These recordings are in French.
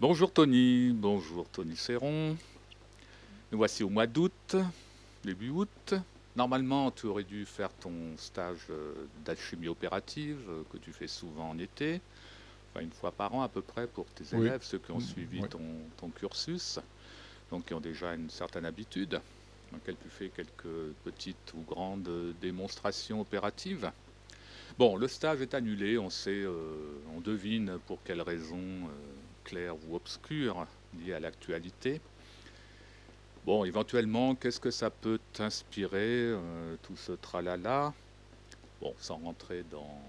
Bonjour Tony Serron. Nous voici au mois d'août, début août. Normalement, tu aurais dû faire ton stage d'alchimie opérative que tu fais souvent en été, enfin une fois par an à peu près pour tes Oui, élèves, ceux qui ont suivi oui. ton cursus, donc qui ont déjà une certaine habitude, dans lequel tu fais quelques petites ou grandes démonstrations opératives. Bon, le stage est annulé, on sait, on devine pour quelles raisons claires ou obscures liées à l'actualité. Bon, éventuellement, qu'est-ce que ça peut t'inspirer, tout ce tralala? Bon, sans rentrer dans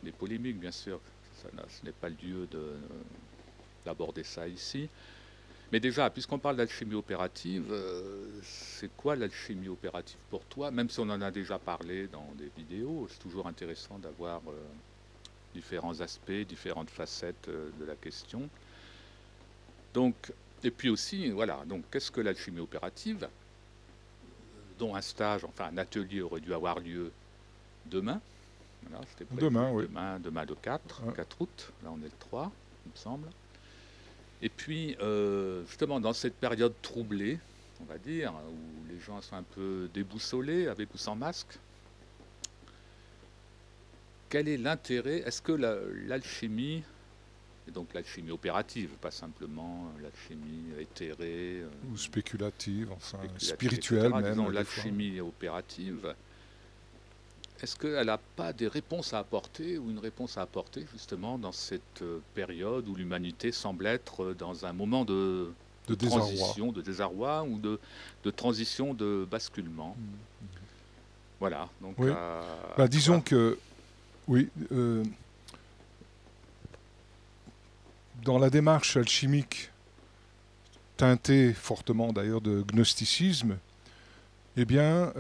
des polémiques, bien sûr, ce n'est pas le lieu d'aborder ça ici. Mais déjà, puisqu'on parle d'alchimie opérative, c'est quoi l'alchimie opérative pour toi? Même si on en a déjà parlé dans des vidéos, c'est toujours intéressant d'avoir différents aspects, différentes facettes de la question. Donc, et puis aussi, voilà, donc qu'est-ce que l'alchimie opérative, dont un stage, enfin un atelier aurait dû avoir lieu demain, voilà, c'était Demain, prévu, oui. demain le 4, Ouais. 4 août, là on est le 3, il me semble. Et puis, justement, dans cette période troublée, on va dire, où les gens sont un peu déboussolés, avec ou sans masque, quel est l'intérêt? Est-ce que l'alchimie, et donc l'alchimie opérative, pas simplement l'alchimie éthérée, Ou spéculative, enfin spéculative, spirituelle etc., disons même, des fois. l'alchimie opérative, est-ce qu'elle n'a pas des réponses à apporter ou une réponse à apporter justement dans cette période où l'humanité semble être dans un moment de De désarroi. transition, de désarroi ou de transition, de basculement? Mm. Voilà, donc Oui. à Ben, toi. disons que, oui, dans la démarche alchimique, teintée fortement d'ailleurs de gnosticisme, eh bien,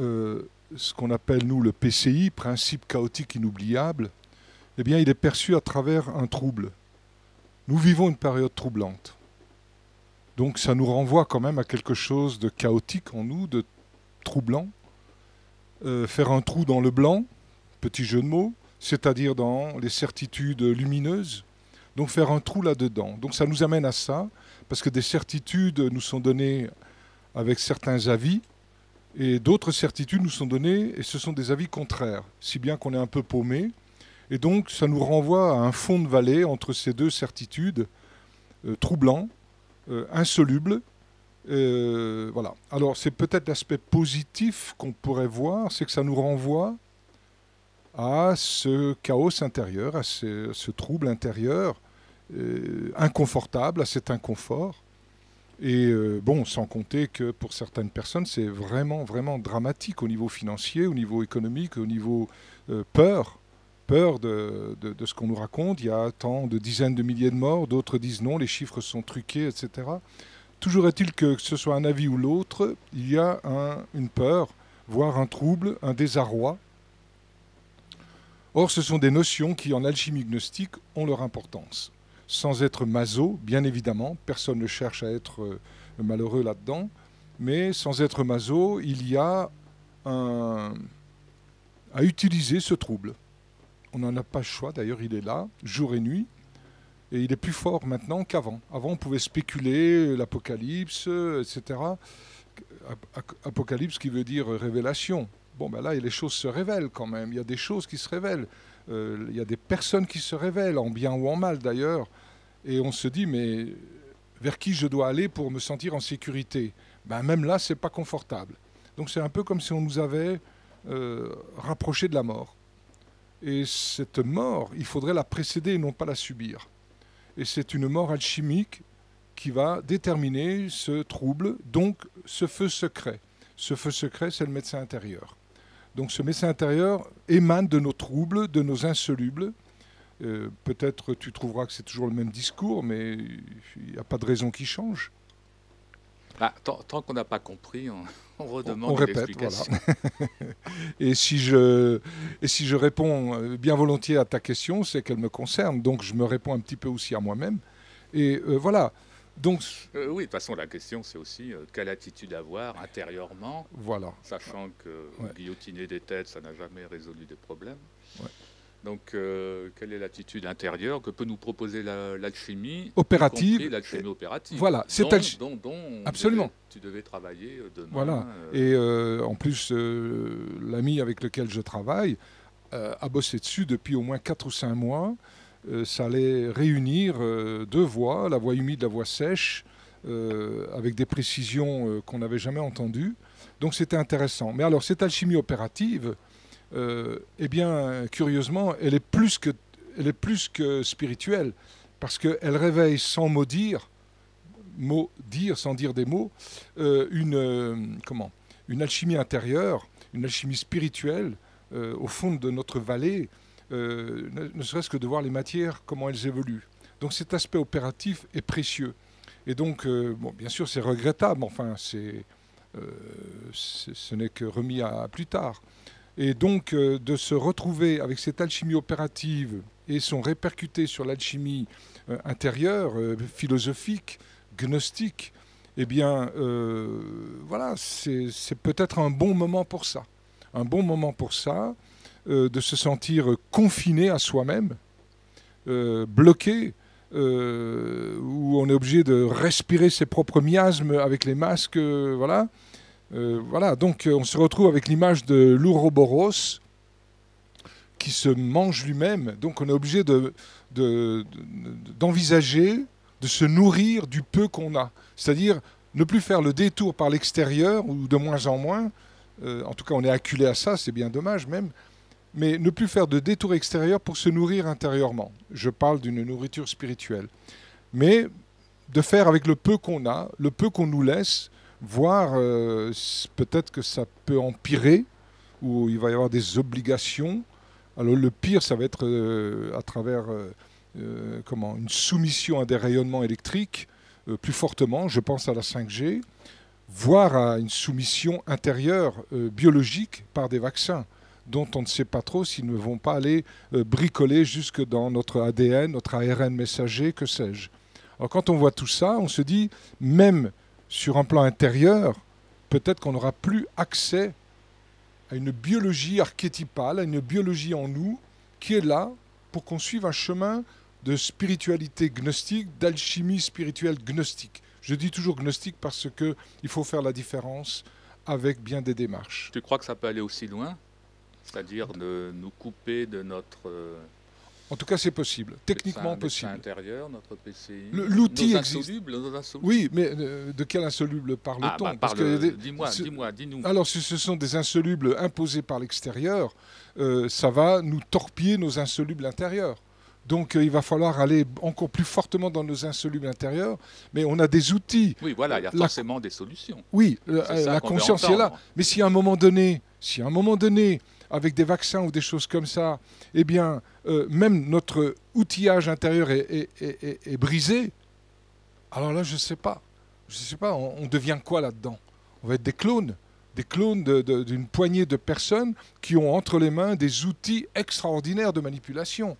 ce qu'on appelle, nous, le PCI, principe chaotique inoubliable, eh bien, il est perçu à travers un trouble. Nous vivons une période troublante. Donc ça nous renvoie quand même à quelque chose de chaotique en nous, de troublant. Faire un trou dans le blanc, petit jeu de mots, c'est-à-dire dans les certitudes lumineuses. Donc faire un trou là-dedans. Donc ça nous amène à ça, parce que des certitudes nous sont données avec certains avis, et d'autres certitudes nous sont données, et ce sont des avis contraires, si bien qu'on est un peu paumé. Et donc ça nous renvoie à un fond de vallée entre ces deux certitudes, troublants, insolubles. Voilà. Alors c'est peut-être l'aspect positif qu'on pourrait voir, c'est que ça nous renvoie à ce chaos intérieur, à ce trouble intérieur inconfortable, à cet inconfort. Et bon, sans compter que pour certaines personnes, c'est vraiment, vraiment dramatique au niveau financier, au niveau économique, au niveau peur. Peur de ce qu'on nous raconte. Il y a tant de dizaines de milliers de morts, d'autres disent non, les chiffres sont truqués, etc. Toujours est-il que ce soit un avis ou l'autre, il y a une peur, voire un trouble, un désarroi. Or, ce sont des notions qui, en alchimie gnostique, ont leur importance. Sans être maso, bien évidemment, personne ne cherche à être malheureux là-dedans, mais sans être maso, il y a un, à utiliser ce trouble. On n'en a pas le choix, d'ailleurs, il est là, jour et nuit, et il est plus fort maintenant qu'avant. Avant, on pouvait spéculer l'Apocalypse, etc. Apocalypse qui veut dire révélation. Bon, ben là, les choses se révèlent quand même. Il y a des choses qui se révèlent. Il y a des personnes qui se révèlent, en bien ou en mal d'ailleurs. Et on se dit, mais vers qui je dois aller pour me sentir en sécurité? Ben même là, c'est pas confortable. Donc c'est un peu comme si on nous avait rapproché de la mort. Et cette mort, il faudrait la précéder et non pas la subir. Et c'est une mort alchimique qui va déterminer ce trouble, donc ce feu secret. Ce feu secret, c'est le médecin intérieur. Donc ce médecin intérieur émane de nos troubles, de nos insolubles. Peut-être tu trouveras que c'est toujours le même discours, mais il n'y a pas de raison qui change. Ah, tant qu'on n'a pas compris, on On redemande une répète, voilà. explication. Et si je réponds bien volontiers à ta question, c'est qu'elle me concerne. Donc je me réponds un petit peu aussi à moi-même. Et voilà. Donc Oui, de toute façon, la question, c'est aussi quelle attitude avoir intérieurement, voilà. sachant que Ouais, guillotiner des têtes, ça n'a jamais résolu des problèmes. ouais. Donc, quelle est l'attitude intérieure que peut nous proposer l'alchimie, Opérative. y compris l'alchimie opérative, Voilà, dont absolument. tu devais travailler demain. Voilà. Et en plus, l'ami avec lequel je travaille a bossé dessus depuis au moins 4 ou 5 mois. Ça allait réunir deux voix, la voix humide, la voix sèche, avec des précisions qu'on n'avait jamais entendues. Donc c'était intéressant. Mais alors, cette alchimie opérative, eh bien, curieusement, elle est plus que spirituelle, parce qu'elle réveille sans sans dire des mots, une alchimie intérieure, une alchimie spirituelle au fond de notre vallée, ne serait-ce que de voir les matières, comment elles évoluent. Donc cet aspect opératif est précieux. Et donc, bon, bien sûr, c'est regrettable, enfin, ce n'est que remis à plus tard. Et donc, de se retrouver avec cette alchimie opérative et son répercuté sur l'alchimie intérieure, philosophique, gnostique, eh bien, voilà, c'est peut-être un bon moment pour ça. Un bon moment pour ça, de se sentir confiné à soi-même, bloqué, où on est obligé de respirer ses propres miasmes avec les masques, voilà. Voilà, donc on se retrouve avec l'image de l'Ouroboros qui se mange lui-même. Donc on est obligé d'envisager, de se nourrir du peu qu'on a. C'est-à-dire ne plus faire le détour par l'extérieur, ou de moins en moins. En tout cas, on est acculé à ça, c'est bien dommage même. Mais ne plus faire de détour extérieur pour se nourrir intérieurement. Je parle d'une nourriture spirituelle. Mais de faire avec le peu qu'on a, le peu qu'on nous laisse, voir peut-être que ça peut empirer, ou il va y avoir des obligations. Alors le pire, ça va être à travers une soumission à des rayonnements électriques plus fortement, je pense à la 5G, voire à une soumission intérieure biologique par des vaccins dont on ne sait pas trop s'ils ne vont pas aller bricoler jusque dans notre ADN, notre ARN messager, que sais-je. Alors quand on voit tout ça, on se dit, même sur un plan intérieur, peut-être qu'on n'aura plus accès à une biologie archétypale, à une biologie en nous, qui est là pour qu'on suive un chemin de spiritualité gnostique, d'alchimie spirituelle gnostique. Je dis toujours gnostique parce qu'il faut faire la différence avec bien des démarches. Tu crois que ça peut aller aussi loin? C'est-à-dire de nous couper de notre... En tout cas, c'est possible, techniquement possible. Notre intérieur, notre PCI, l'outil nos existe. Nos insolubles. Oui, mais de quel insoluble parle-t-on? Dis-nous. Alors, si ce sont des insolubles imposés par l'extérieur, ça va nous torpiller nos insolubles intérieurs. Donc, il va falloir aller encore plus fortement dans nos insolubles intérieurs, mais on a des outils. Oui, voilà, il y a forcément des solutions. Oui, la conscience est là. Mais si à un moment donné, avec des vaccins ou des choses comme ça, eh bien, même notre outillage intérieur est brisé, alors là, je ne sais pas. On devient quoi là-dedans? On va être des clones d'une poignée de personnes qui ont entre les mains des outils extraordinaires de manipulation.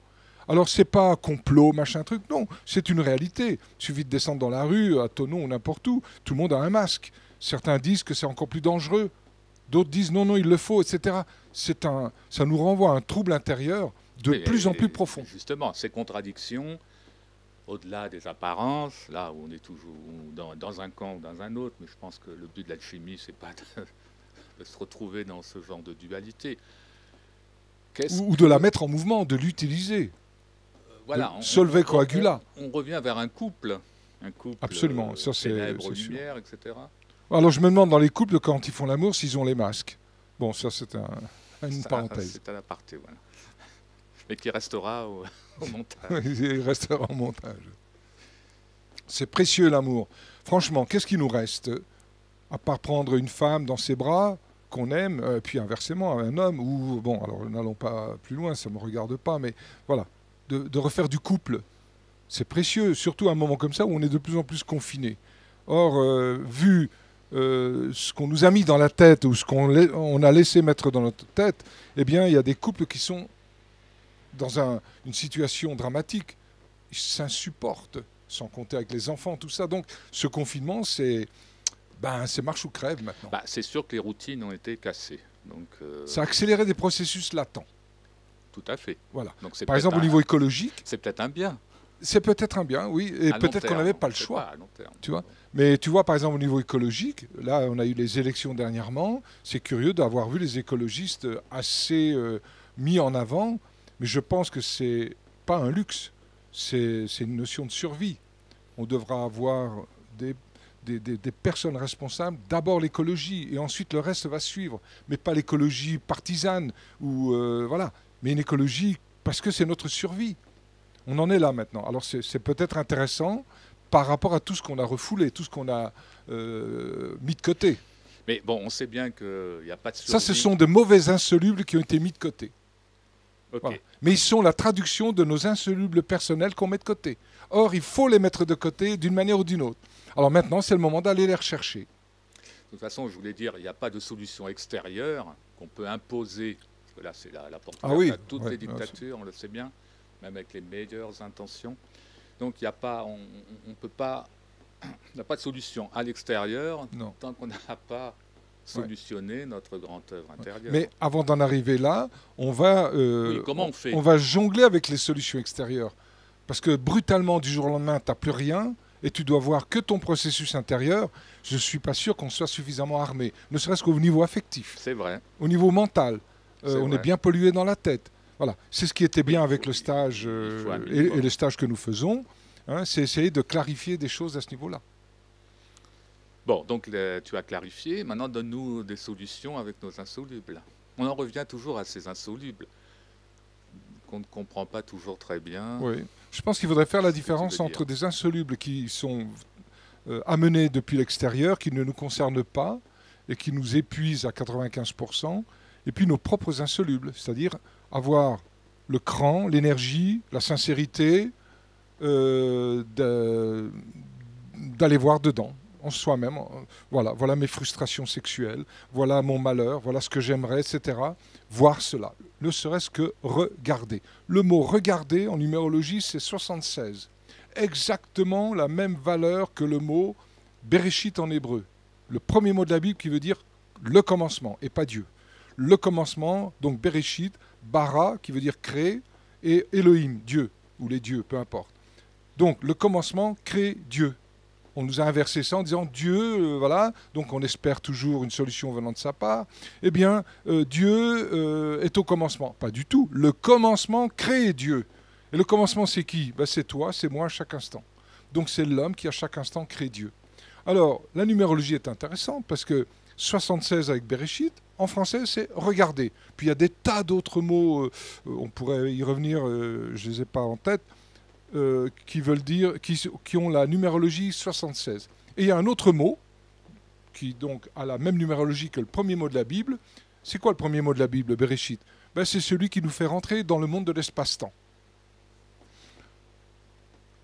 Alors, c'est pas complot, machin truc, non, c'est une réalité. Il suffit de descendre dans la rue, à Thonon ou n'importe où, tout le monde a un masque. Certains disent que c'est encore plus dangereux. D'autres disent non, il le faut, etc. Ça nous renvoie à un trouble intérieur de plus en plus profond. Justement, ces contradictions, au-delà des apparences, là où on est toujours dans un camp ou dans un autre, mais je pense que le but de l'alchimie, c'est pas de se retrouver dans ce genre de dualité. Ou de la mettre en mouvement, de l'utiliser. Voilà, Solvay coagula. On revient vers un couple. Absolument, ça c'est lumière, etc. Alors je me demande dans les couples, quand ils font l'amour, s'ils ont les masques. Bon, ça c'est une parenthèse. C'est un aparté, voilà. Mais qui restera au montage. Il restera au montage. C'est précieux l'amour. Franchement, qu'est-ce qui nous reste? À part prendre une femme dans ses bras, qu'on aime, puis inversement, un homme, ou, bon, alors n'allons pas plus loin, ça ne me regarde pas, mais voilà, de refaire du couple. C'est précieux, surtout à un moment comme ça où on est de plus en plus confiné. Or, vu ce qu'on nous a mis dans la tête ou ce qu'on a laissé mettre dans notre tête, eh bien, il y a des couples qui sont dans une situation dramatique. Ils s'insupportent, sans compter avec les enfants, tout ça. Donc, ce confinement, c'est marche ou crève maintenant. C'est sûr que les routines ont été cassées. Donc, ça a accéléré des processus latents. tout à fait. Voilà. Donc c'est Par peut-être exemple, au niveau écologique, c'est peut-être un bien. c'est peut-être un bien, oui, et À long peut-être qu'on terme, n'avait on pas ne le sait choix. pas à long terme. Tu vois. Mais tu vois, par exemple, au niveau écologique, là, on a eu les élections dernièrement. C'est curieux d'avoir vu les écologistes assez mis en avant, mais je pense que c'est pas un luxe, c'est une notion de survie. On devra avoir des, des personnes responsables, d'abord l'écologie, et ensuite le reste va suivre. Mais pas l'écologie partisane, ou voilà, mais une écologie parce que c'est notre survie. On en est là maintenant. Alors c'est peut-être intéressant par rapport à tout ce qu'on a refoulé, tout ce qu'on a mis de côté. Mais bon, on sait bien qu'il n'y a pas de Ça, ce survie. sont de mauvais insolubles qui ont été mis de côté. Voilà. Ok. Mais ils sont la traduction de nos insolubles personnels qu'on met de côté. Or, il faut les mettre de côté d'une manière ou d'une autre. Alors maintenant, c'est le moment d'aller les rechercher. De toute façon, je voulais dire, il n'y a pas de solution extérieure qu'on peut imposer. Parce que là, c'est la porte Ah ouverte oui, à toutes ouais, les dictatures, on le sait bien, même avec les meilleures intentions. Donc, il n'y a pas, on peut pas, il n'y a pas de solution à l'extérieur non. tant qu'on n'a pas Ouais. solutionné notre grande œuvre intérieure. Mais avant d'en arriver là, Oui, comment on fait? on va jongler avec les solutions extérieures. Parce que brutalement, du jour au lendemain, tu n'as plus rien et tu dois voir que ton processus intérieur. Je ne suis pas sûr qu'on soit suffisamment armé, ne serait-ce qu'au niveau affectif, C'est vrai, au niveau mental. c'est On est vrai. bien pollué dans la tête. Voilà, c'est ce qui était Oui, bien il avec faut, le stage il faut un et minimum. le stage que nous faisons. Hein, c'est essayer de clarifier des choses à ce niveau-là. Bon, donc tu as clarifié. Maintenant, donne-nous des solutions avec nos insolubles. On en revient toujours à ces insolubles qu'on ne comprend pas toujours très bien. Oui. Je pense qu'il faudrait faire la Ce que tu veux différence dire. entre des insolubles qui sont amenés depuis l'extérieur, qui ne nous concernent pas et qui nous épuisent à 95%, et puis nos propres insolubles, c'est-à-dire avoir le cran, l'énergie, la sincérité d'aller voir dedans, en soi-même. Voilà, voilà mes frustrations sexuelles, voilà mon malheur, voilà ce que j'aimerais, etc. Voir cela, ne serait-ce que regarder. Le mot regarder en numérologie, c'est 76. Exactement la même valeur que le mot Bereshit en hébreu. Le premier mot de la Bible qui veut dire le commencement et pas Dieu. Le commencement, donc Bereshit, bara qui veut dire créer, et Elohim, Dieu, ou les dieux, peu importe. Donc le commencement crée Dieu. On nous a inversé ça en disant Dieu, voilà, donc on espère toujours une solution venant de sa part. Eh bien, Dieu est au commencement. Pas du tout. Le commencement crée Dieu. Et le commencement, c'est qui? Ben, c'est toi, c'est moi à chaque instant. Donc c'est l'homme qui à chaque instant crée Dieu. Alors, la numérologie est intéressante parce que 76 avec Bereshit, en français, c'est regarder. Puis il y a des tas d'autres mots, on pourrait y revenir, je ne les ai pas en tête, qui veulent dire, qui ont la numérologie 76. Et il y a un autre mot qui donc a la même numérologie que le premier mot de la Bible. C'est quoi le premier mot de la Bible, Bereshit? Ben, c'est celui qui nous fait rentrer dans le monde de l'espace-temps.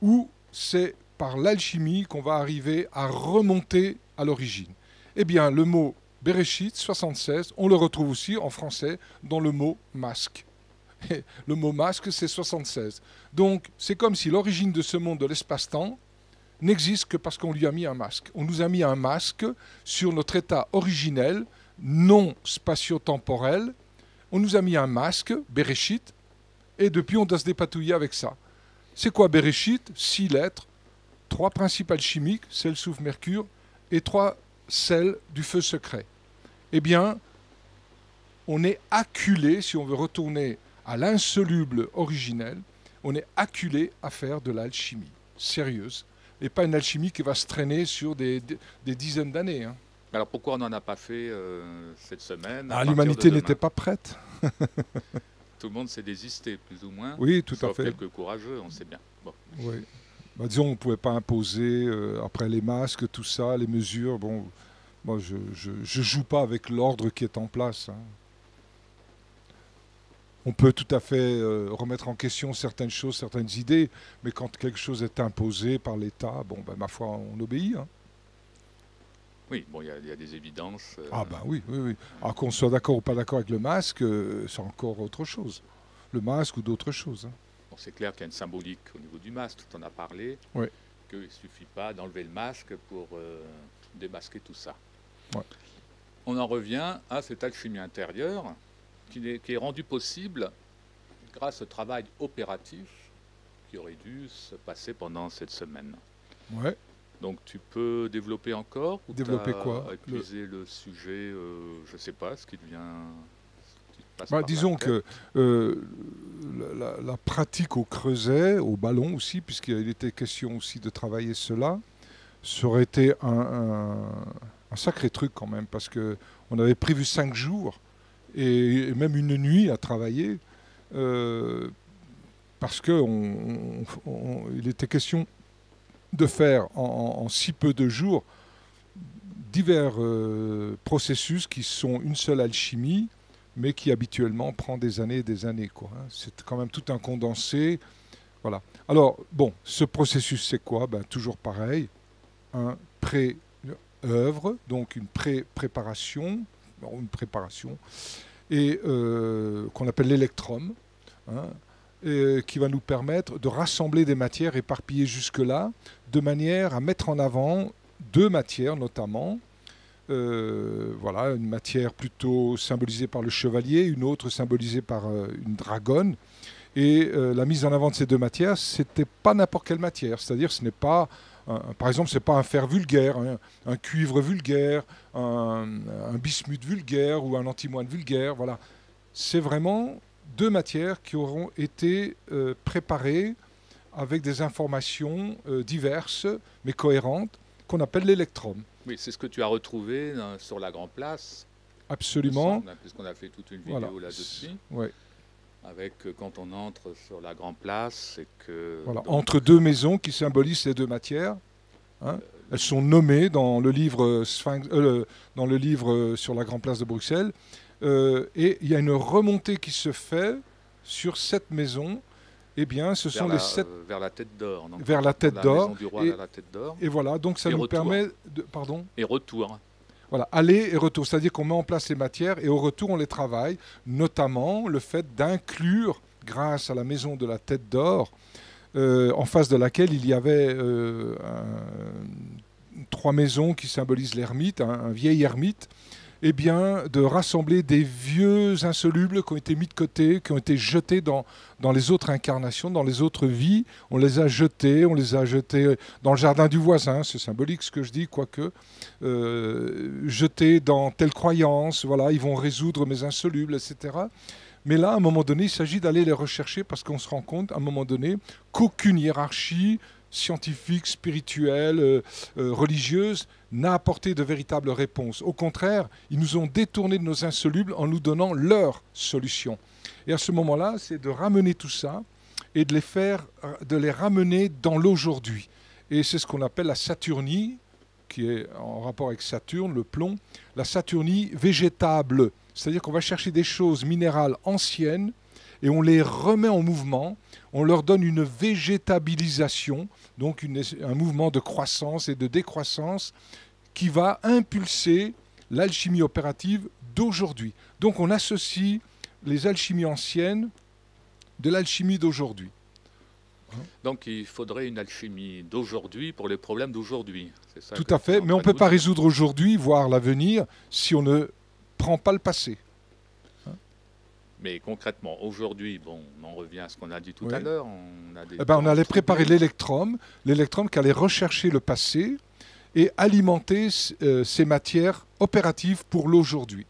Où c'est par l'alchimie qu'on va arriver à remonter à l'origine. Eh bien, le mot Bereshit 76, on le retrouve aussi en français dans le mot masque. Et le mot masque, c'est 76. Donc, c'est comme si l'origine de ce monde de l'espace-temps n'existe que parce qu'on lui a mis un masque. On nous a mis un masque sur notre état originel, non spatio-temporel. On nous a mis un masque, Bereshit, et depuis, on doit se dépatouiller avec ça. C'est quoi Bereshit? 6 lettres, 3 principes alchimiques, sel, soufre, mercure, et 3 sels du feu secret. Eh bien, on est acculé, si on veut retourner à l'insoluble originel, on est acculé à faire de l'alchimie sérieuse, et pas une alchimie qui va se traîner sur des dizaines d'années. Hein. Alors pourquoi on n'en a pas fait cette semaine à Ah, partir de l'humanité demain? n'était pas prête. Tout le monde s'est désisté, plus ou moins, Oui, tout à sauf fait. quelques courageux, on sait bien. Bon. Oui. Bah, disons, on ne pouvait pas imposer, après les masques, tout ça, les mesures. Bon, moi, je ne joue pas avec l'ordre qui est en place. Hein. On peut tout à fait remettre en question certaines choses, certaines idées, mais quand quelque chose est imposé par l'État, bon, ben, ma foi, on obéit. Hein. Oui, bon, il y a des évidences. Ah ben oui, oui, oui. Alors qu'on soit d'accord ou pas d'accord avec le masque, c'est encore autre chose. Le masque ou d'autres choses. Hein. Bon, c'est clair qu'il y a une symbolique au niveau du masque, tu en as parlé, Oui. qu'il ne suffit pas d'enlever le masque pour démasquer tout ça. Ouais. On en revient à cette alchimie intérieure qui est rendue possible grâce au travail opératif qui aurait dû se passer pendant cette semaine. Ouais. Donc tu peux développer encore ou tu Développer quoi? as épuisé le sujet, je ne sais pas, ce qui te vient, ce qui te passe Bah, par la disons tête. que la pratique au creuset, au ballon aussi, puisqu'il était question aussi de travailler cela, ça aurait été un sacré truc quand même, parce que on avait prévu 5 jours et même une nuit à travailler, euh, parce que il était question de faire en si peu de jours divers processus qui sont une seule alchimie, mais qui habituellement prend des années et des années, quoi, hein. C'est quand même tout un condensé. Voilà. Alors, bon, ce processus, c'est quoi? Ben, toujours pareil, un pré-œuvre, donc une préparation, une préparation, et qu'on appelle l'électrum, hein, qui va nous permettre de rassembler des matières éparpillées jusque-là, de manière à mettre en avant deux matières notamment. Voilà, une matière plutôt symbolisée par le chevalier, une autre symbolisée par une dragonne. Et la mise en avant de ces deux matières, c'était pas n'importe quelle matière. C'est-à-dire, ce n'est pas, par exemple, c'est pas un fer vulgaire, hein, un cuivre vulgaire, un bismuth vulgaire ou un antimoine vulgaire. Voilà, c'est vraiment deux matières qui auront été préparées avec des informations diverses mais cohérentes qu'on appelle l'électrum. Oui, c'est ce que tu as retrouvé sur la Grand Place, il me Absolument. semble, hein, puisqu'on a fait toute une Voilà. vidéo là-dessus, Ouais. avec quand on entre sur la Grand Place, c'est que Voilà. donc Entre deux maisons qui symbolisent ces deux matières, hein. Elles sont nommées dans le livre, dans le livre sur la Grande Place de Bruxelles. Et il y a une remontée qui se fait sur cette maison. Eh bien, ce sont les sept vers la Tête d'Or, donc vers la de Tête la d'Or. Maison du Roi Et, vers la Tête d'Or, et voilà, donc ça et nous retour, permet de... Pardon. et retour. Voilà, aller et retour. C'est-à-dire qu'on met en place les matières et au retour, on les travaille. Notamment le fait d'inclure, grâce à la Maison de la Tête d'Or, en face de laquelle il y avait trois maisons qui symbolisent l'ermite, un vieil ermite, eh bien, de rassembler des vieux insolubles qui ont été mis de côté, qui ont été jetés dans les autres incarnations, dans les autres vies. On les a jetés dans le jardin du voisin, c'est symbolique ce que je dis, quoique, jetés dans telle croyance, voilà, ils vont résoudre mes insolubles, etc. Mais là, à un moment donné, il s'agit d'aller les rechercher parce qu'on se rend compte, à un moment donné, qu'aucune hiérarchie scientifique, spirituelle, religieuse n'a apporté de véritables réponses. Au contraire, ils nous ont détournés de nos insolubles en nous donnant leur solution. Et à ce moment-là, c'est de ramener tout ça et de les ramener dans l'aujourd'hui. Et c'est ce qu'on appelle la Saturnie, qui est en rapport avec Saturne, le plomb, la Saturnie végétable. C'est-à-dire qu'on va chercher des choses minérales anciennes et on les remet en mouvement, on leur donne une végétabilisation, donc un mouvement de croissance et de décroissance qui va impulser l'alchimie opérative d'aujourd'hui. Donc on associe les alchimies anciennes de l'alchimie d'aujourd'hui. Donc il faudrait une alchimie d'aujourd'hui pour les problèmes d'aujourd'hui. C'est ça Tout que à tu es fait, en mais on ne train peut de pas nous dire. résoudre aujourd'hui, voire l'avenir, si on ne prend pas le passé. Mais concrètement, aujourd'hui, bon, on en revient à ce qu'on a dit tout Oui. à l'heure. On a des Eh ben, on temps allait préparer distribués. l'électrum qui allait rechercher le passé et alimenter ces matières opératives pour l'aujourd'hui.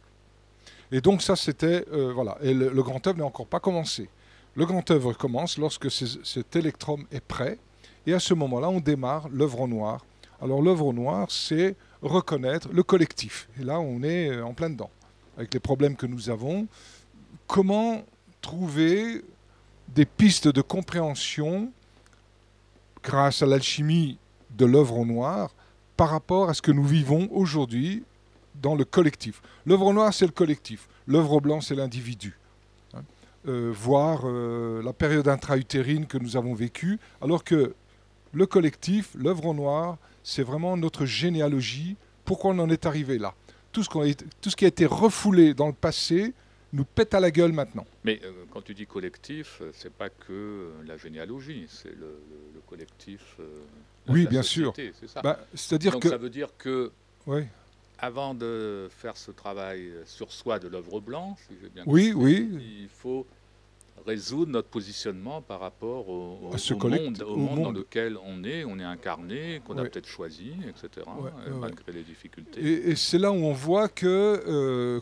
Et donc ça, c'était... voilà. Et le grand œuvre n'est encore pas commencé. Le grand œuvre commence lorsque cet électrum est prêt. Et à ce moment-là, on démarre l'œuvre au noir. Alors l'œuvre au noir, c'est reconnaître le collectif. Et là, on est en plein dedans. Avec les problèmes que nous avons, comment trouver des pistes de compréhension grâce à l'alchimie de l'œuvre au noir par rapport à ce que nous vivons aujourd'hui dans le collectif. L'œuvre au noir, c'est le collectif. L'œuvre au blanc, c'est l'individu. Voir la période intra-utérine que nous avons vécue, alors que le collectif, l'œuvre au noir, c'est vraiment notre généalogie. Pourquoi on en est arrivé là? Tout ce qui a été refoulé dans le passé nous pète à la gueule maintenant. Mais quand tu dis collectif, c'est pas que la généalogie, c'est le collectif, Oui, la bien sûr. société, c'est ça. Bah, c'est-à-dire Donc que... ça veut dire que Oui, avant de faire ce travail sur soi de l'œuvre blanche, si j'ai bien oui, compris, oui. il faut résoudre notre positionnement par rapport À ce au monde dans lequel on est incarné, qu'on a peut-être choisi, etc., malgré les difficultés. Et c'est là où on voit que,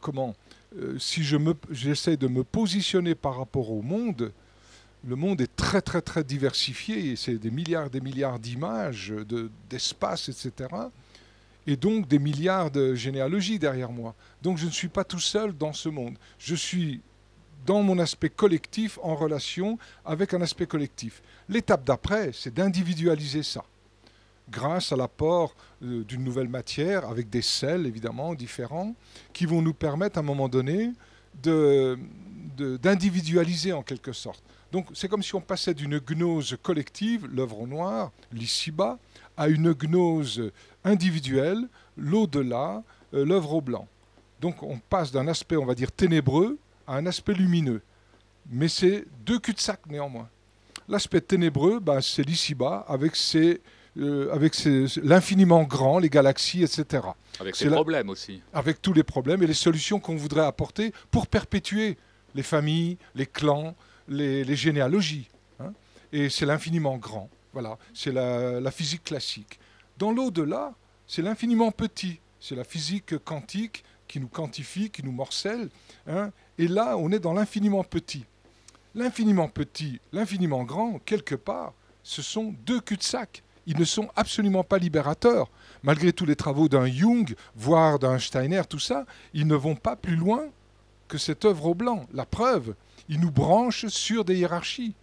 si j'essaie de me positionner par rapport au monde, le monde est très très très diversifié, c'est des milliards d'images, d'espaces, etc. Et donc des milliards de généalogies derrière moi. Donc je ne suis pas tout seul dans ce monde. Je suis dans mon aspect collectif en relation avec un aspect collectif. L'étape d'après, c'est d'individualiser ça, grâce à l'apport d'une nouvelle matière, avec des sels évidemment différents, qui vont nous permettre à un moment donné d'individualiser en quelque sorte. Donc c'est comme si on passait d'une gnose collective, l'œuvre au noir, l'ici-bas, à une gnose individuelle, l'au-delà, l'œuvre au blanc. Donc on passe d'un aspect, on va dire, ténébreux à un aspect lumineux. Mais c'est deux cul-de-sac néanmoins. L'aspect ténébreux, c'est l'ici-bas, avec l'infiniment grand, les galaxies, etc. Avec ses problèmes aussi. Avec tous les problèmes et les solutions qu'on voudrait apporter pour perpétuer les familles, les clans, les généalogies. Hein. Et c'est l'infiniment grand. Voilà, c'est la physique classique. Dans l'au-delà, c'est l'infiniment petit. C'est la physique quantique qui nous quantifie, qui nous morcelle. Hein. Et là, on est dans l'infiniment petit. L'infiniment petit, l'infiniment grand, quelque part, ce sont deux cul-de-sac. Ils ne sont absolument pas libérateurs. Malgré tous les travaux d'un Jung, voire d'un Steiner, tout ça, ils ne vont pas plus loin que cette œuvre au blanc. La preuve, ils nous branchent sur des hiérarchies.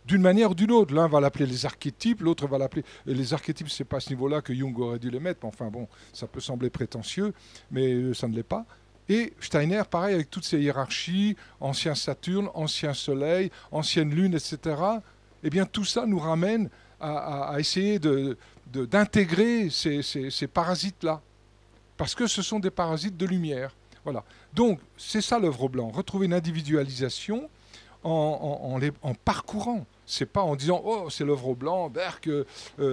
D'une manière ou d'une autre. L'un va l'appeler les archétypes, l'autre va l'appeler... Les archétypes, ce n'est pas à ce niveau-là que Jung aurait dû les mettre. Mais enfin bon, ça peut sembler prétentieux, mais ça ne l'est pas. Et Steiner, pareil, avec toutes ces hiérarchies, ancien Saturne, ancien Soleil, ancienne Lune, etc., eh bien tout ça nous ramène à essayer d'intégrer ces parasites-là. Parce que ce sont des parasites de lumière. Voilà. Donc, c'est ça l'œuvre au blanc. Retrouver une individualisation en parcourant. C'est pas en disant « Oh, c'est l'œuvre au blanc, Berck,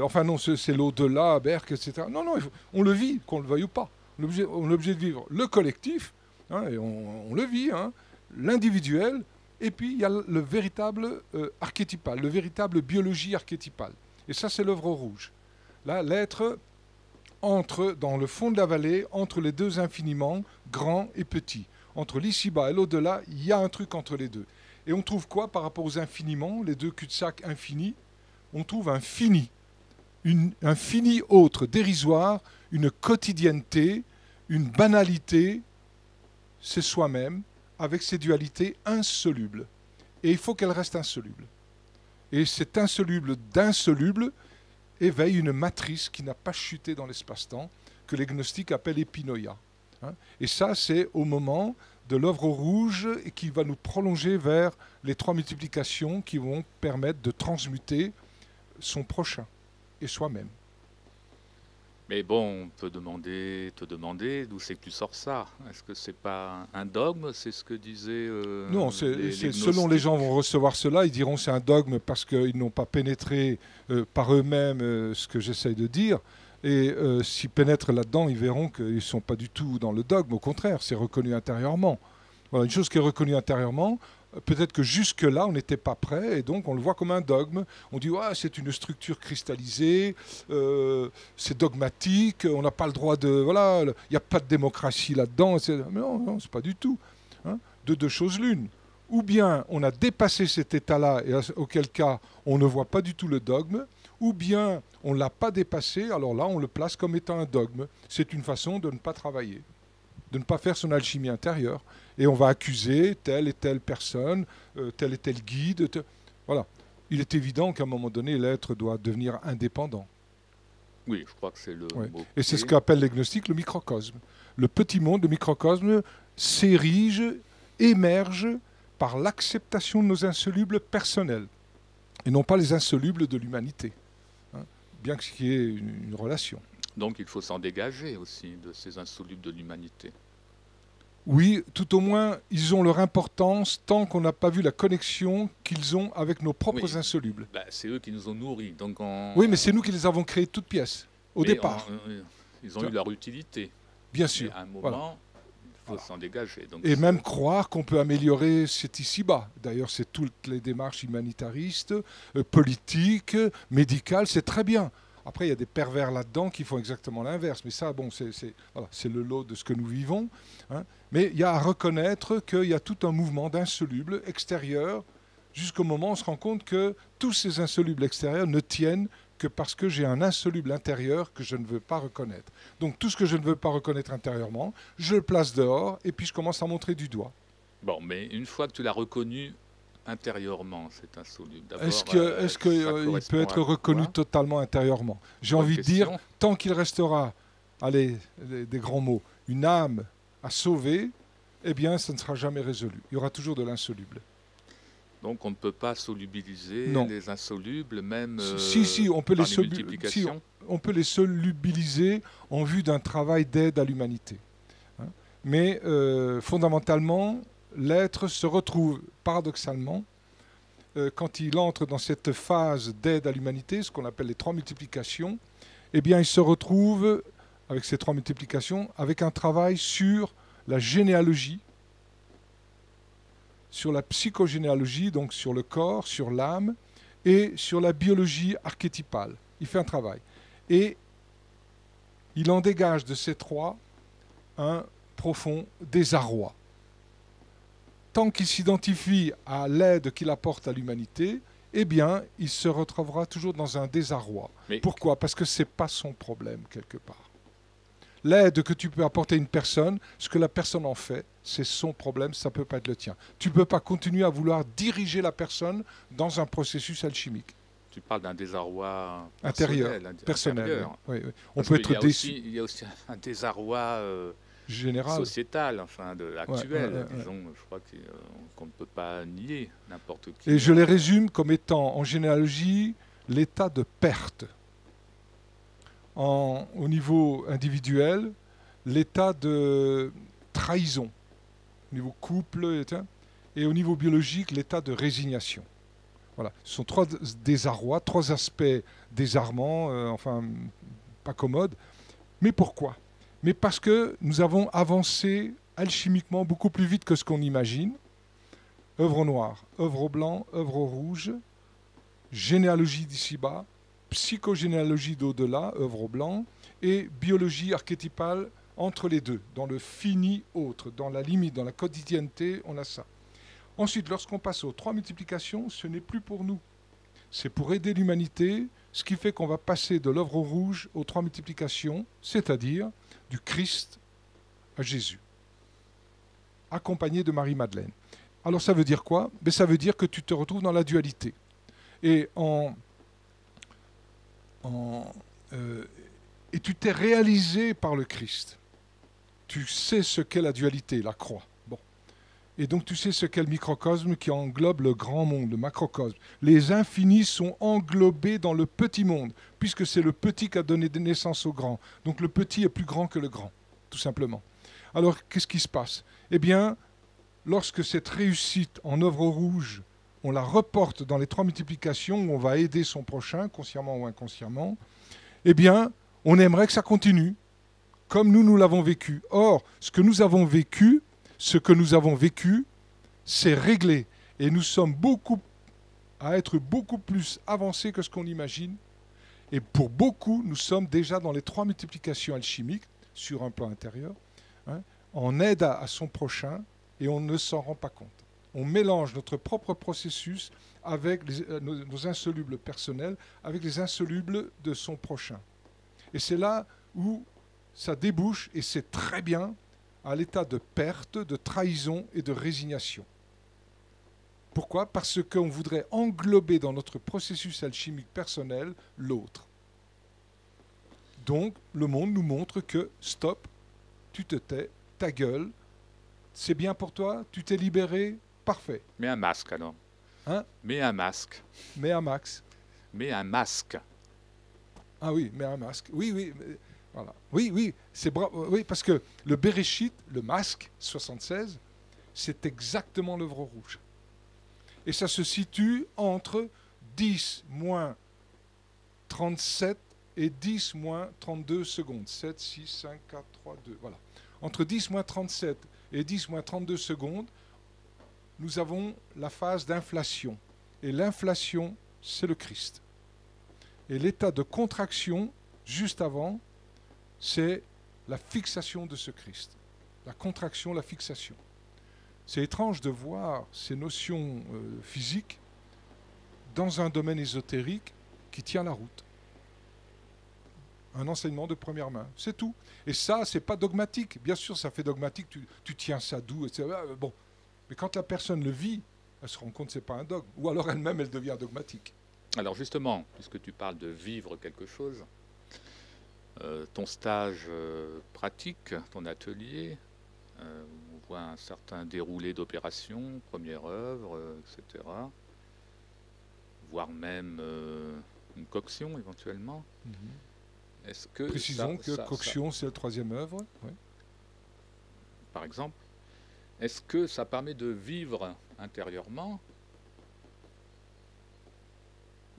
enfin non, c'est l'au-delà, Berck, etc. » Non, non, on le vit, qu'on le veuille ou pas. On est obligé de vivre le collectif, hein, et on le vit, hein, l'individuel, et puis il y a le véritable archétypal, le véritable biologie archétypale. Et ça, c'est l'œuvre rouge. Là, l'être entre dans le fond de la vallée, entre les deux infiniment, grand et petit. Entre l'ici-bas et l'au-delà, il y a un truc entre les deux. Et on trouve quoi par rapport aux infiniments, les deux cul-de-sac infinis? On trouve un fini, un fini autre, dérisoire, une quotidienneté, une banalité, c'est soi-même, avec ses dualités insolubles. Et il faut qu'elle reste insoluble. Et cet insoluble d'insoluble éveille une matrice qui n'a pas chuté dans l'espace-temps, que les gnostiques appellent épinoïa. Hein. Et ça, c'est au moment de l'œuvre rouge et qui va nous prolonger vers les trois multiplications qui vont permettre de transmuter son prochain et soi-même. Mais bon, on peut te demander d'où c'est que tu sors ça. Est-ce que c'est pas un dogme? C'est ce que disaient non, selon les gens vont recevoir cela, ils diront c'est un dogme parce qu'ils n'ont pas pénétré par eux-mêmes ce que j'essaye de dire. Et s'ils pénètrent là-dedans, ils verront qu'ils ne sont pas du tout dans le dogme. Au contraire, c'est reconnu intérieurement. Voilà, une chose qui est reconnue intérieurement, peut-être que jusque-là, on n'était pas prêt, et donc on le voit comme un dogme. On dit, ouais, c'est une structure cristallisée, c'est dogmatique, on n'a pas le droit de... Voilà, il n'y a pas de démocratie là-dedans. Mais non, non, c'est pas du tout. Hein. De deux choses l'une. Ou bien on a dépassé cet état-là, et auquel cas on ne voit pas du tout le dogme, ou bien on ne l'a pas dépassé, alors là on le place comme étant un dogme. C'est une façon de ne pas travailler, de ne pas faire son alchimie intérieure. Et on va accuser telle et telle personne, tel et tel guide. Voilà. Il est évident qu'à un moment donné, l'être doit devenir indépendant. Oui, je crois que c'est le mot. Et c'est ce qu'appellent les gnostiques le microcosme. Le petit monde, le microcosme, s'érige, émerge par l'acceptation de nos insolubles personnels, et non pas les insolubles de l'humanité, hein, bien qu'il y ait une relation. Donc il faut s'en dégager aussi de ces insolubles de l'humanité. Oui, tout au moins, ils ont leur importance tant qu'on n'a pas vu la connexion qu'ils ont avec nos propres insolubles. Bah, c'est eux qui nous ont nourris. Donc oui, mais c'est nous qui les avons créés de toutes pièces, au départ. Ils ont eu leur utilité. Bien sûr. Mais à un moment, il faut s'en dégager. Donc et même croire qu'on peut améliorer cet ici-bas. D'ailleurs, c'est toutes les démarches humanitaristes, politiques, médicales, c'est très bien. Après, il y a des pervers là-dedans qui font exactement l'inverse. Mais ça, bon, voilà, c'est le lot de ce que nous vivons. Hein. Mais il y a à reconnaître qu'il y a tout un mouvement d'insolubles extérieurs jusqu'au moment où on se rend compte que tous ces insolubles extérieurs ne tiennent que parce que j'ai un insoluble intérieur que je ne veux pas reconnaître. Donc tout ce que je ne veux pas reconnaître intérieurement, je le place dehors et puis je commence à montrer du doigt. Bon, mais une fois que tu l'as reconnu intérieurement, c'est insoluble. D'abord, Est-ce qu'il peut être reconnu totalement intérieurement? J'ai envie de dire, tant qu'il restera, allez, des grands mots, une âme à sauver, eh bien, ça ne sera jamais résolu. Il y aura toujours de l'insoluble. Donc on ne peut pas solubiliser les insolubles, même si, on peut par les multiplications. On peut les solubiliser en vue d'un travail d'aide à l'humanité. Hein. Mais fondamentalement, l'être se retrouve paradoxalement, quand il entre dans cette phase d'aide à l'humanité, ce qu'on appelle les 3 multiplications, eh bien il se retrouve avec ces 3 multiplications, avec un travail sur la généalogie, sur la psychogénéalogie, donc sur le corps, sur l'âme, et sur la biologie archétypale. Il fait un travail. Et il en dégage de ces 3 un profond désarroi. Tant qu'il s'identifie à l'aide qu'il apporte à l'humanité, eh bien, il se retrouvera toujours dans un désarroi. Mais pourquoi? Parce que ce n'est pas son problème, quelque part. L'aide que tu peux apporter à une personne, ce que la personne en fait, c'est son problème, ça ne peut pas être le tien. Tu ne peux pas continuer à vouloir diriger la personne dans un processus alchimique. Tu parles d'un désarroi intérieur, personnel. Oui. On peut être déçu. Il y a aussi un désarroi général, sociétal, enfin actuel, disons. Je crois qu'on ne peut pas nier n'importe qui. Et je les résume comme étant, en généalogie, l'état de perte. Au niveau individuel, l'état de trahison, au niveau couple, et au niveau biologique, l'état de résignation. Voilà. Ce sont 3 désarrois, 3 aspects désarmants, enfin pas commodes. Mais pourquoi? Mais parce que nous avons avancé alchimiquement beaucoup plus vite que ce qu'on imagine. Œuvre au noir, œuvre au blanc, œuvre au rouge, généalogie d'ici-bas, psychogénéalogie d'au-delà, œuvre au blanc, et biologie archétypale entre les deux, dans le fini autre, dans la limite, dans la quotidienneté, on a ça. Ensuite, lorsqu'on passe aux 3 multiplications, ce n'est plus pour nous. C'est pour aider l'humanité, ce qui fait qu'on va passer de l'œuvre au rouge aux 3 multiplications, c'est-à-dire du Christ à Jésus, accompagné de Marie-Madeleine. Alors ça veut dire quoi? Ben, ça veut dire que tu te retrouves dans la dualité. Et et tu t'es réalisé par le Christ. Tu sais ce qu'est la dualité, la croix. Bon. Et donc tu sais ce qu'est le microcosme qui englobe le grand monde, le macrocosme. Les infinis sont englobés dans le petit monde, puisque c'est le petit qui a donné naissance au grand. Donc le petit est plus grand que le grand, tout simplement. Alors qu'est-ce qui se passe? Eh bien, lorsque cette réussite en œuvre rouge, on la reporte dans les 3 multiplications où on va aider son prochain, consciemment ou inconsciemment, eh bien, on aimerait que ça continue, comme nous l'avons vécu. Or, ce que nous avons vécu, c'est réglé. Et nous sommes à être beaucoup plus avancés que ce qu'on imagine. Et pour beaucoup, nous sommes déjà dans les 3 multiplications alchimiques, sur un plan intérieur, en aide à son prochain, et on ne s'en rend pas compte. On mélange notre propre processus avec nos insolubles personnels, avec les insolubles de son prochain. Et c'est là où ça débouche, et c'est très bien, à l'état de perte, de trahison et de résignation. Pourquoi? Parce qu'on voudrait englober dans notre processus alchimique personnel l'autre. Donc, le monde nous montre que, stop, tu te tais, ta gueule, c'est bien pour toi, tu t'es libéré, parfait. Mets un masque alors. Mets un masque. Mets un max. Mets un masque. Ah oui, mets un masque. Oui, voilà. Oui, c'est oui, parce que le Bereshit, le masque 76, c'est exactement l'œuvre rouge. Et ça se situe entre 10 moins 37 et 10 moins 32 secondes. 7, 6, 5, 4, 3, 2. Voilà. Entre 10 moins 37 et 10 moins 32 secondes, nous avons la phase d'inflation. Et l'inflation, c'est le Christ. Et l'état de contraction, juste avant, c'est la fixation de ce Christ. La contraction, la fixation. C'est étrange de voir ces notions physiques dans un domaine ésotérique qui tient la route. Un enseignement de première main, c'est tout. Et ça, c'est pas dogmatique. Bien sûr, ça fait dogmatique, tu tiens ça d'où, etc. Bon. Mais quand la personne le vit, elle se rend compte que ce n'est pas un dogme. Ou alors elle-même, elle devient dogmatique. Alors justement, puisque tu parles de vivre quelque chose, ton stage pratique, ton atelier, on voit un certain déroulé d'opérations, première œuvre, etc. Voire même une coction éventuellement. Est-ce que Précisons que coction, c'est la troisième œuvre. Ouais. Par exemple, est-ce que ça permet de vivre intérieurement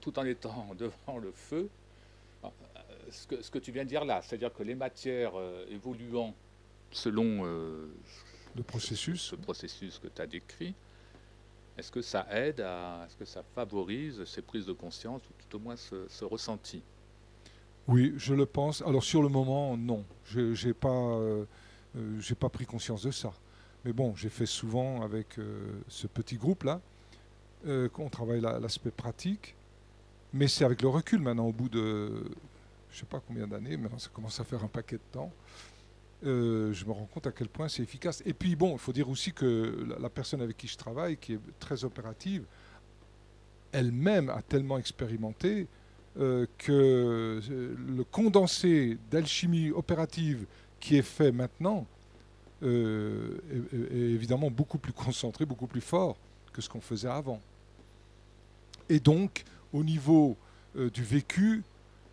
tout en étant devant le feu ce que tu viens de dire là, c'est-à-dire que les matières évoluant selon le processus, ce processus que tu as décrit, est-ce que ça aide est-ce que ça favorise ces prises de conscience ou tout au moins ce ressenti? Oui, je le pense. Alors sur le moment, non. J'ai pas pris conscience de ça. Mais bon, j'ai fait souvent avec ce petit groupe-là, qu'on travaille l'aspect pratique. Mais c'est avec le recul maintenant, au bout de je ne sais pas combien d'années, maintenant ça commence à faire un paquet de temps, je me rends compte à quel point c'est efficace. Et puis bon, il faut dire aussi que la personne avec qui je travaille, qui est très opérative, elle-même a tellement expérimenté que le condensé d'alchimie opérative qui est fait maintenant est évidemment beaucoup plus concentré, beaucoup plus fort que ce qu'on faisait avant. Et donc, au niveau du vécu,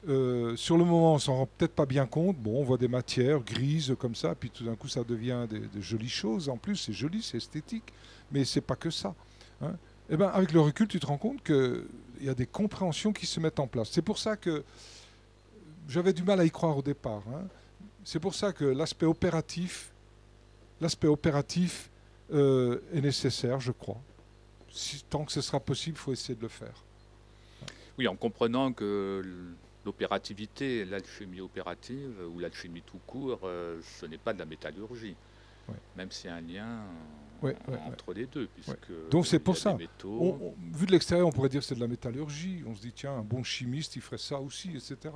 sur le moment, on s'en rend peut-être pas bien compte. Bon, on voit des matières grises comme ça, puis tout d'un coup, ça devient de jolies choses. En plus, c'est joli, c'est esthétique, mais c'est pas que ça. Hein. Et ben, avec le recul, tu te rends compte qu'il y a des compréhensions qui se mettent en place. C'est pour ça que j'avais du mal à y croire au départ. Hein. C'est pour ça que l'aspect opératif est nécessaire, je crois. Tant que ce sera possible, il faut essayer de le faire. Oui, en comprenant que l'opérativité, l'alchimie opérative ou l'alchimie tout court, ce n'est pas de la métallurgie. Ouais. Même s'il y a un lien entre les deux. Puisque donc c'est pour ça. Vu de l'extérieur, on pourrait dire que c'est de la métallurgie. On se dit, tiens, un bon chimiste, il ferait ça aussi, etc.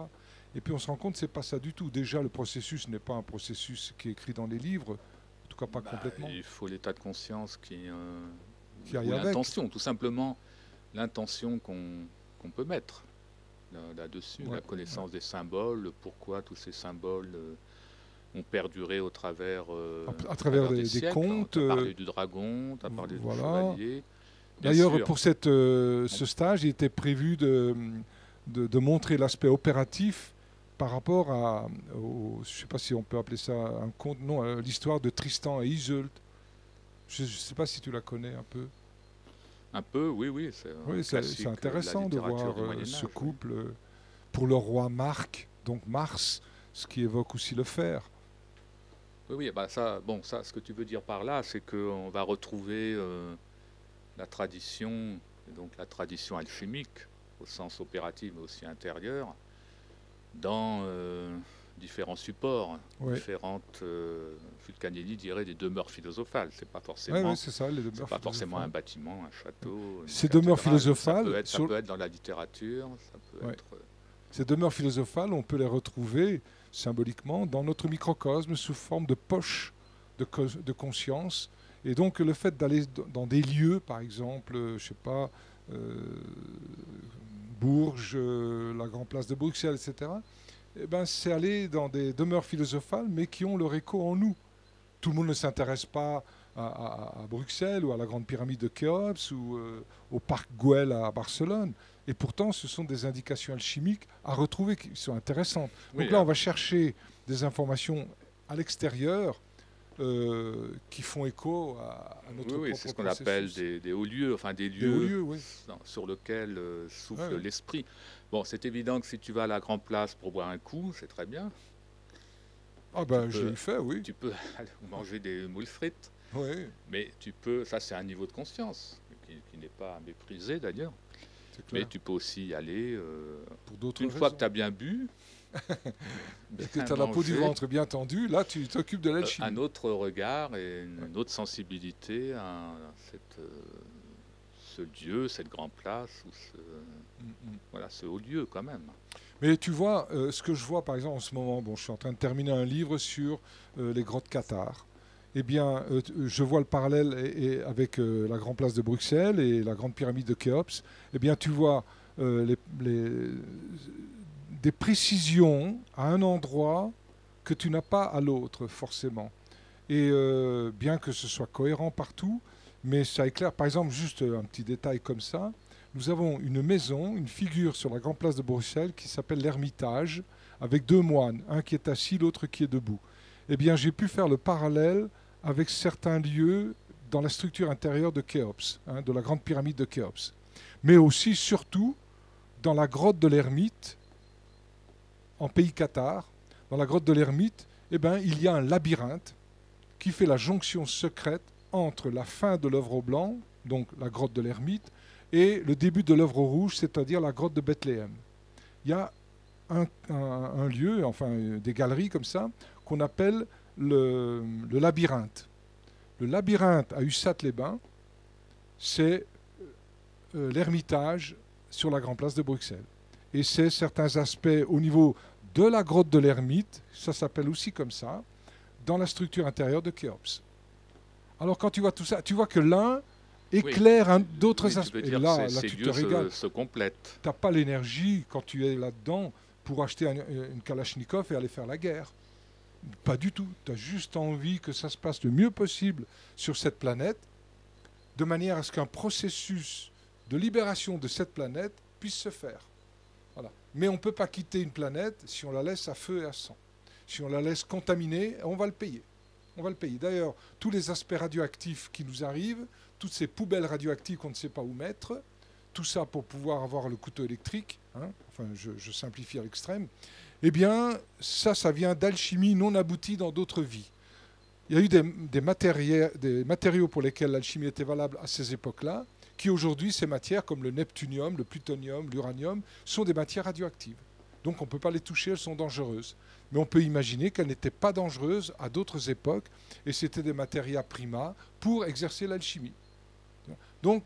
Et puis on se rend compte que ce n'est pas ça du tout. Déjà, le processus n'est pas un processus qui est écrit dans les livres, en tout cas pas complètement. Il faut l'état de conscience qui arrive avec. L'intention, tout simplement, l'intention qu'on peut mettre là-dessus, la connaissance des symboles, pourquoi tous ces symboles ont perduré au travers, à travers des siècles. Contes. Tu as parlé du dragon, tu as parlé du chevalier. D'ailleurs, pour ce stage, il était prévu de montrer l'aspect opératif par rapport je ne sais pas si on peut appeler ça un conte, non, l'histoire de Tristan et Iseult. Je ne sais pas si tu la connais un peu. Un peu, oui. C'est intéressant de voir ce couple pour le roi Marc, donc Mars, ce qui évoque aussi le fer. Oui, bah ça, ce que tu veux dire par là, c'est qu'on va retrouver la tradition, donc la tradition alchimique, au sens opératif mais aussi intérieur, dans différents supports, différentes, Fulcanelli dirait des demeures philosophales. C'est pas forcément, c'est ça, les demeures pas forcément un bâtiment, un château. Ces demeures philosophales, ça peut être dans la littérature, ça peut être. Ces demeures philosophales, on peut les retrouver symboliquement dans notre microcosme sous forme de poche de conscience. Et donc le fait d'aller dans des lieux, par exemple, je sais pas, Bourges, la Grande Place de Bruxelles, etc., eh ben, c'est aller dans des demeures philosophales, mais qui ont leur écho en nous. Tout le monde ne s'intéresse pas à Bruxelles ou à la Grande Pyramide de Khéops ou au Parc Güell à Barcelone. Et pourtant, ce sont des indications alchimiques à retrouver qui sont intéressantes. Donc là, on va chercher des informations à l'extérieur qui font écho à notre propre processus. C'est ce qu'on appelle des hauts lieux, enfin des lieux sur lesquels souffle l'esprit. Bon, c'est évident que si tu vas à la Grande Place pour boire un coup, c'est très bien. Ah ben, j'ai eu fait, oui. Tu peux aller manger des moules frites. Oui, Mais tu peux, ça c'est un niveau de conscience, qui n'est pas à mépriser d'ailleurs, c'est mais clair. tu peux aussi y aller, Pour d'autres une fois que raisons. tu as bien bu, Et que bien tu as la peau du mangé, ventre bien tendue, là, tu t'occupes de un l'alchimie. autre regard et Ouais. une autre sensibilité à ce lieu, cette grande place, ou Mm, mm. voilà, ce haut lieu quand même. Mais tu vois, ce que je vois par exemple en ce moment, bon, je suis en train de terminer un livre sur les grottes cathares. Eh bien, je vois le parallèle avec la grande place de Bruxelles et la grande pyramide de Khéops. Eh bien, tu vois des précisions à un endroit que tu n'as pas à l'autre, forcément. Et bien que ce soit cohérent partout, mais ça éclaire. Par exemple, juste un petit détail comme ça, nous avons une maison, une figure sur la grande place de Bruxelles qui s'appelle l'Ermitage, avec deux moines, un qui est assis, l'autre qui est debout. Eh bien, j'ai pu faire le parallèle avec certains lieux dans la structure intérieure de Khéops, hein, de la grande pyramide de Khéops. Mais aussi, surtout, dans la grotte de l'Ermite, en pays cathare, dans la grotte de l'Ermite, eh ben, il y a un labyrinthe qui fait la jonction secrète entre la fin de l'œuvre au blanc, donc la grotte de l'Ermite, et le début de l'œuvre au rouge, c'est-à-dire la grotte de Bethléem. Il y a un lieu, enfin des galeries comme ça, qu'on appelle le labyrinthe. Le labyrinthe à Ussat-les-Bains, c'est l'Ermitage sur la Grande Place de Bruxelles. Et c'est certains aspects au niveau de la grotte de l'Ermite, ça s'appelle aussi comme ça, dans la structure intérieure de Khéops. Alors quand tu vois tout ça, tu vois que l'un Oui, éclaire d'autres oui, tu aspects. veux Et dire que là ces tu te lieux régales. se complètent. Tu n'as pas l'énergie quand tu es là-dedans pour acheter une Kalachnikov et aller faire la guerre. Pas du tout. Tu as juste envie que ça se passe le mieux possible sur cette planète, de manière à ce qu'un processus de libération de cette planète puisse se faire. Voilà. Mais on ne peut pas quitter une planète si on la laisse à feu et à sang. Si on la laisse contaminer, on va le payer. On va le payer. D'ailleurs, tous les aspects radioactifs qui nous arrivent, toutes ces poubelles radioactives qu'on ne sait pas où mettre, tout ça pour pouvoir avoir le couteau électrique, hein, enfin je simplifie à l'extrême, eh bien ça vient d'alchimie non aboutie dans d'autres vies. Il y a eu des matériaux pour lesquels l'alchimie était valable à ces époques-là, qui aujourd'hui, ces matières comme le neptunium, le plutonium, l'uranium, sont des matières radioactives. Donc on ne peut pas les toucher, elles sont dangereuses. Mais on peut imaginer qu'elles n'étaient pas dangereuses à d'autres époques, et c'était des materia prima pour exercer l'alchimie. Donc,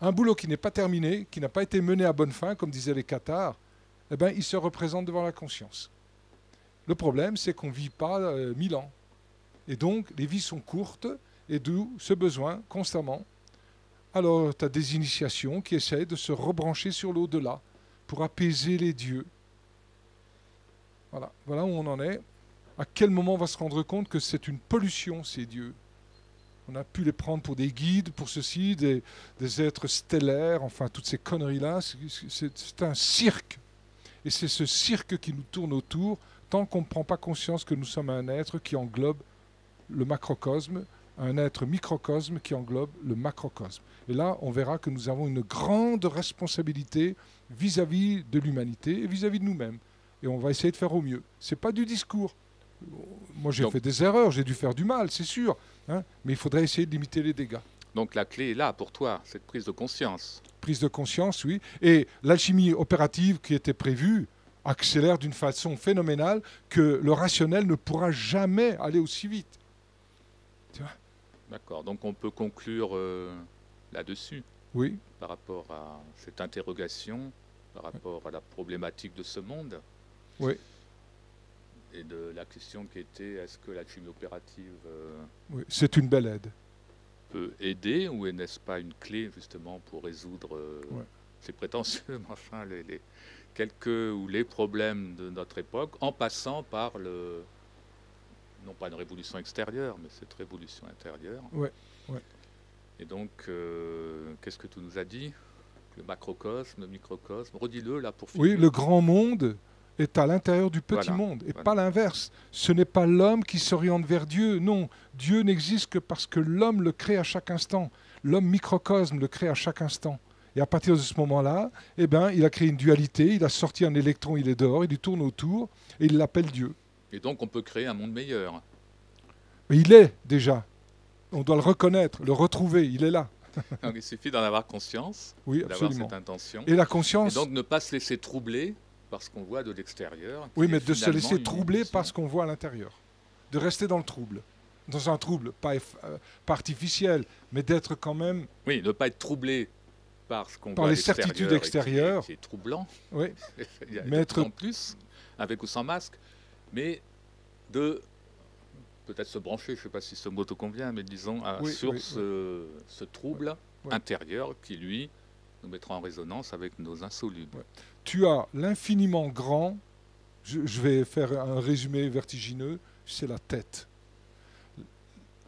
un boulot qui n'est pas terminé, qui n'a pas été mené à bonne fin, comme disaient les Cathares, eh ben, il se représente devant la conscience. Le problème, c'est qu'on ne vit pas 1000 ans. Et donc, les vies sont courtes, et d'où ce besoin constamment. Alors, tu as des initiations qui essayent de se rebrancher sur l'au-delà pour apaiser les dieux. Voilà, voilà où on en est. À quel moment on va se rendre compte que c'est une pollution, ces dieux? On a pu les prendre pour des guides, pour ceci, des êtres stellaires, enfin, toutes ces conneries-là. C'est un cirque. Et c'est ce cirque qui nous tourne autour tant qu'on ne prend pas conscience que nous sommes un être qui englobe le macrocosme, un être microcosme qui englobe le macrocosme. Et là, on verra que nous avons une grande responsabilité vis-à-vis de l'humanité et vis-à-vis de nous-mêmes. Et on va essayer de faire au mieux. Ce n'est pas du discours. Moi, j'ai fait des erreurs, j'ai dû faire du mal, c'est sûr. Hein, mais il faudrait essayer de limiter les dégâts. Donc la clé est là pour toi, cette prise de conscience. Prise de conscience, oui. Et l'alchimie opérative qui était prévue accélère d'une façon phénoménale que le rationnel ne pourra jamais aller aussi vite. Tu vois? D'accord, donc on peut conclure là-dessus, Oui. par rapport à cette interrogation, par rapport à la problématique de ce monde, Oui. et de la question qui était, est-ce que l'alchimie opérative Oui. C'est une belle aide. peut aider, ou n'est-ce pas une clé justement pour résoudre ces prétentieux, mais enfin, quelques ou les problèmes de notre époque, en passant par non pas une révolution extérieure, mais cette révolution intérieure. Ouais, ouais. Et donc, qu'est-ce que tu nous as dit? Le macrocosme, le microcosme. Redis-le là pour finir. Oui, le grand monde est à l'intérieur du petit monde, et pas l'inverse. Ce n'est pas l'homme qui s'oriente vers Dieu, non. Dieu n'existe que parce que l'homme le crée à chaque instant. L'homme microcosme le crée à chaque instant. Et à partir de ce moment-là, eh ben, il a créé une dualité, il a sorti un électron, il est dehors, il lui tourne autour, et il l'appelle Dieu. Et donc on peut créer un monde meilleur. Mais il est déjà. On doit le reconnaître, le retrouver, il est là. Donc, il suffit d'en avoir conscience, Oui, d'avoir absolument. cette intention. Et la Et conscience, donc ne pas se laisser troubler par ce qu'on voit de l'extérieur. oui, qui mais est de se finalement laisser une troubler illusion. par ce qu'on voit à l'intérieur. De rester dans le trouble. Dans un trouble, pas artificiel, mais d'être quand même, Oui, ne pas être troublé par ce qu'on par voit à les l'extérieur certitudes et extérieures. qui est troublant. Oui, Il y a mais de être- plus en plus, avec ou sans masque, mais de peut-être se brancher, je ne sais pas si ce mot te convient, mais disons Oui, sur oui, ce trouble Oui. intérieur qui, lui, nous mettra en résonance avec nos insolubles. Ouais. Tu as l'infiniment grand, je vais faire un résumé vertigineux, c'est la tête.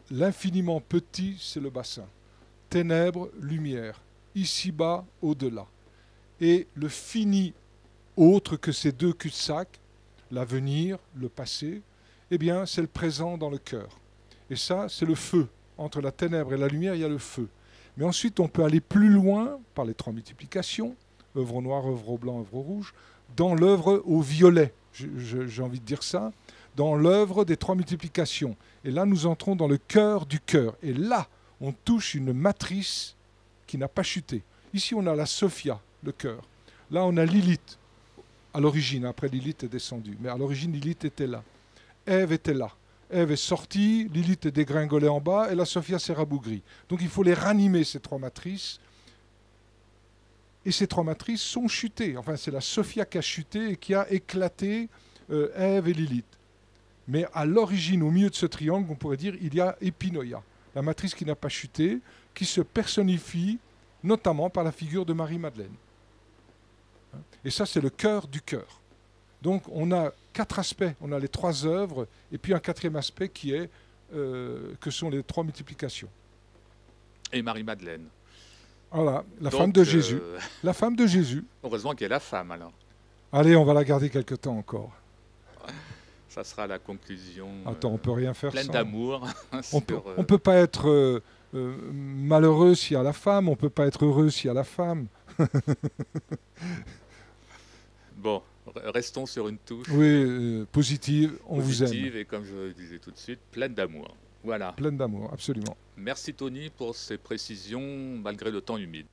L'infiniment petit, c'est le bassin. Ténèbres, lumière. Ici-bas, au-delà. Et le fini autre que ces deux cul-de-sac, l'avenir, le passé, eh bien, c'est le présent dans le cœur. Et ça, c'est le feu. Entre la ténèbre et la lumière, il y a le feu. Mais ensuite, on peut aller plus loin par les trois multiplications, œuvre au noir, œuvre au blanc, œuvre au rouge, dans l'œuvre au violet, j'ai envie de dire ça, dans l'œuvre des trois multiplications. Et là, nous entrons dans le cœur du cœur. Et là, on touche une matrice qui n'a pas chuté. Ici, on a la Sophia, le cœur. Là, on a Lilith, à l'origine. Après, Lilith est descendue. Mais à l'origine, Lilith était là. Ève était là. Ève est sortie, Lilith est dégringolée en bas et la Sophia s'est rabougrie. Donc il faut les ranimer, ces trois matrices. Et ces trois matrices sont chutées. Enfin, c'est la Sophia qui a chuté et qui a éclaté Ève et Lilith. Mais à l'origine, au milieu de ce triangle, on pourrait dire, il y a Epinoïa, la matrice qui n'a pas chuté, qui se personnifie notamment par la figure de Marie-Madeleine. Et ça, c'est le cœur du cœur. Donc on a quatre aspects, on a les trois œuvres, et puis un quatrième aspect qui est que sont les trois multiplications. Et Marie-Madeleine. Voilà, la Donc, femme de Jésus. La femme de Jésus. Heureusement qu'il y a la femme, alors. Allez, on va la garder quelque temps encore. Ça sera la conclusion Attends, on peut rien faire pleine sans. d'amour. On peut pas être malheureux s'il y a la femme, on peut pas être heureux s'il y a la femme. Bon, restons sur une touche Oui, positive, on vous aime. positive et, comme je le disais tout de suite, pleine d'amour. Voilà. Pleine d'amour, absolument. Merci Tony pour ces précisions malgré le temps humide.